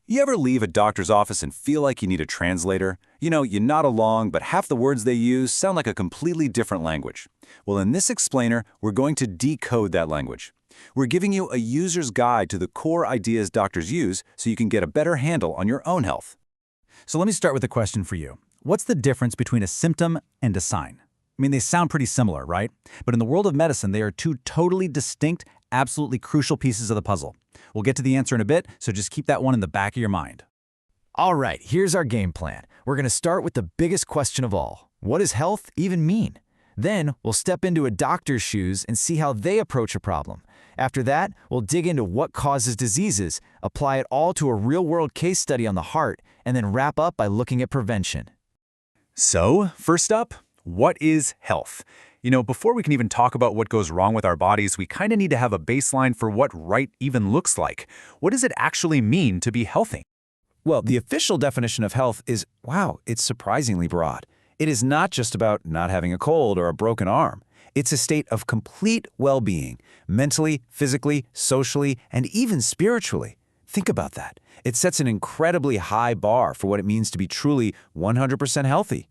You ever leave a doctor's office and feel like you need a translator? You nod along, but half the words they use sound like a completely different language. Well, in this explainer, we're going to decode that language. We're giving you a user's guide to the core ideas doctors use so you can get a better handle on your own health. So let me start with a question for you. What's the difference between a symptom and a sign? I mean, they sound pretty similar, right? But in the world of medicine, they are two totally distinct, absolutely crucial pieces of the puzzle. We'll get to the answer in a bit, so just keep that one in the back of your mind. All right, here's our game plan. We're going to start with the biggest question of all. What does health even mean? Then we'll step into a doctor's shoes and see how they approach a problem. After that, we'll dig into what causes diseases, apply it all to a real-world case study on the heart, and then wrap up by looking at prevention. So, first up, what is health? Before we can even talk about what goes wrong with our bodies, we kind of need to have a baseline for what right even looks like. What does it actually mean to be healthy? Well, the official definition of health is, it's surprisingly broad. It is not just about not having a cold or a broken arm. It's a state of complete well-being, mentally, physically, socially, and even spiritually. Think about that. It sets an incredibly high bar for what it means to be truly 100% healthy.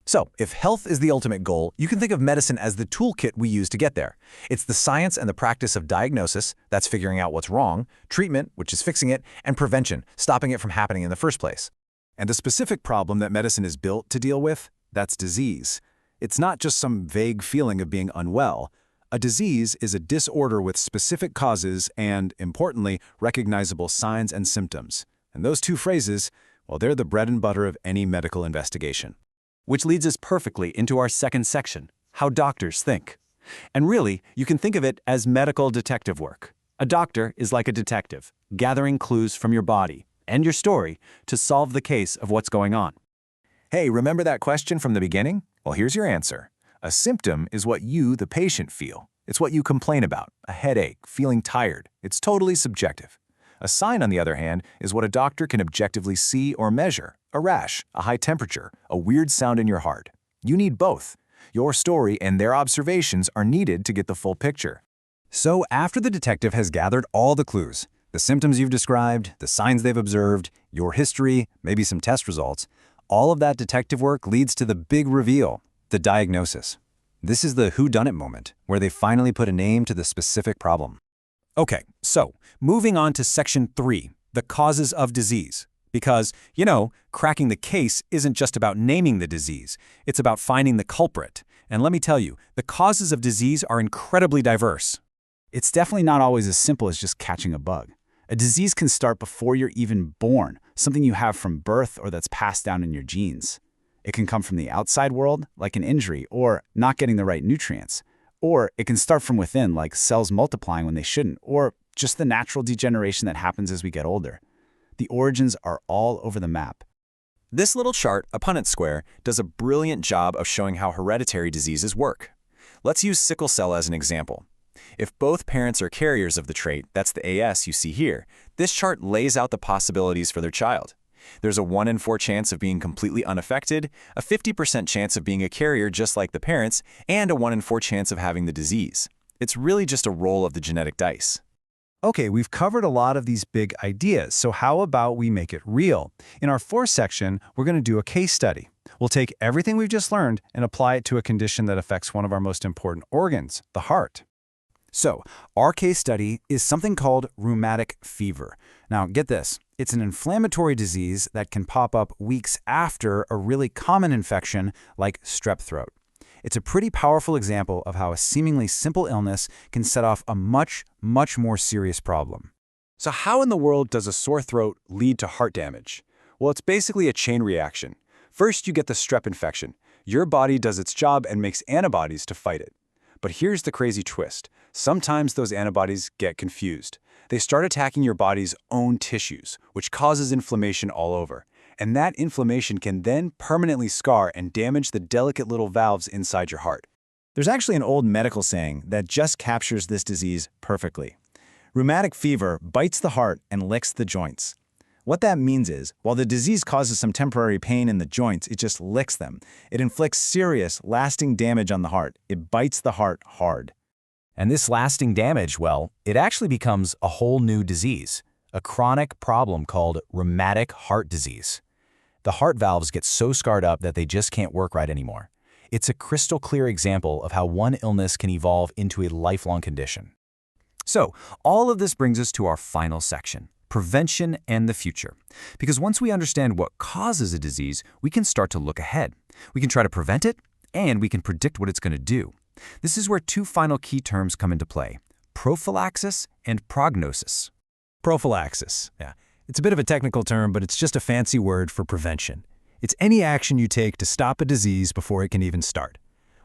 So, if health is the ultimate goal, you can think of medicine as the toolkit we use to get there. It's the science and the practice of diagnosis, that's figuring out what's wrong, treatment, which is fixing it, and prevention, stopping it from happening in the first place. And the specific problem that medicine is built to deal with, that's disease. It's not just some vague feeling of being unwell. A disease is a disorder with specific causes and, importantly, recognizable signs and symptoms. And those two phrases, they're the bread and butter of any medical investigation. Which leads us perfectly into our second section, how doctors think. And really, you can think of it as medical detective work. A doctor is like a detective, gathering clues from your body and your story to solve the case of what's going on. Hey, remember that question from the beginning? Well, here's your answer. A symptom is what you, the patient, feel. It's what you complain about, a headache, feeling tired. It's totally subjective. A sign, on the other hand, is what a doctor can objectively see or measure. A rash, a high temperature, a weird sound in your heart. You need both. Your story and their observations are needed to get the full picture. So after the detective has gathered all the clues, the symptoms you've described, the signs they've observed, your history, maybe some test results, all of that detective work leads to the big reveal, the diagnosis. This is the whodunit moment, where they finally put a name to the specific problem. Okay, so moving on to section 3, the causes of disease. Because, cracking the case isn't just about naming the disease, it's about finding the culprit. And let me tell you, the causes of disease are incredibly diverse. It's definitely not always as simple as just catching a bug. A disease can start before you're even born, something you have from birth or that's passed down in your genes. It can come from the outside world, like an injury or not getting the right nutrients. Or it can start from within, like cells multiplying when they shouldn't, or just the natural degeneration that happens as we get older. The origins are all over the map. This little chart, a Punnett square, does a brilliant job of showing how hereditary diseases work. Let's use sickle cell as an example. If both parents are carriers of the trait, that's the AS you see here, this chart lays out the possibilities for their child. There's a 1 in 4 chance of being completely unaffected, a 50% chance of being a carrier just like the parents, and a 1 in 4 chance of having the disease. It's really just a roll of the genetic dice. Okay, we've covered a lot of these big ideas, so how about we make it real? In our fourth section, we're going to do a case study. We'll take everything we've just learned and apply it to a condition that affects one of our most important organs, the heart. So, our case study is something called rheumatic fever. Now, get this. It's an inflammatory disease that can pop up weeks after a really common infection like strep throat. It's a pretty powerful example of how a seemingly simple illness can set off a much, much more serious problem. So how in the world does a sore throat lead to heart damage? Well, it's basically a chain reaction. First, you get the strep infection. Your body does its job and makes antibodies to fight it. But here's the crazy twist. Sometimes those antibodies get confused. They start attacking your body's own tissues, which causes inflammation all over. And that inflammation can then permanently scar and damage the delicate little valves inside your heart. There's actually an old medical saying that just captures this disease perfectly. Rheumatic fever bites the heart and licks the joints. What that means is, while the disease causes some temporary pain in the joints, it just licks them. It inflicts serious, lasting damage on the heart. It bites the heart hard. And this lasting damage, well, it actually becomes a whole new disease, a chronic problem called rheumatic heart disease. The heart valves get so scarred up that they just can't work right anymore. It's a crystal clear example of how one illness can evolve into a lifelong condition. So, all of this brings us to our final section, prevention and the future. Because once we understand what causes a disease, we can start to look ahead. We can try to prevent it, and we can predict what it's going to do. This is where two final key terms come into play: prophylaxis and prognosis. Prophylaxis. Yeah. It's a bit of a technical term, but it's just a fancy word for prevention. It's any action you take to stop a disease before it can even start.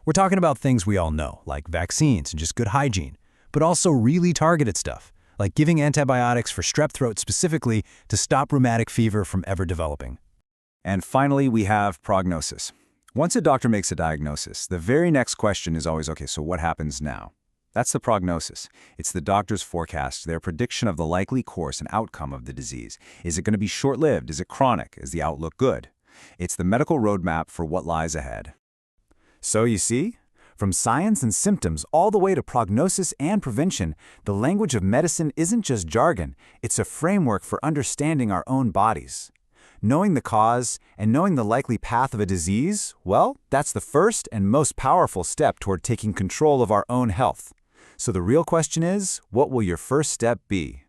We're talking about things we all know, like vaccines and just good hygiene, but also really targeted stuff, like giving antibiotics for strep throat specifically to stop rheumatic fever from ever developing. And finally, we have prognosis. Once a doctor makes a diagnosis, the very next question is always, okay, so what happens now? That's the prognosis. It's the doctor's forecast, their prediction of the likely course and outcome of the disease. Is it going to be short-lived? Is it chronic? Is the outlook good? It's the medical roadmap for what lies ahead. So you see, from science and symptoms all the way to prognosis and prevention, the language of medicine isn't just jargon, it's a framework for understanding our own bodies. Knowing the cause and knowing the likely path of a disease, well, that's the first and most powerful step toward taking control of our own health. So the real question is, what will your first step be?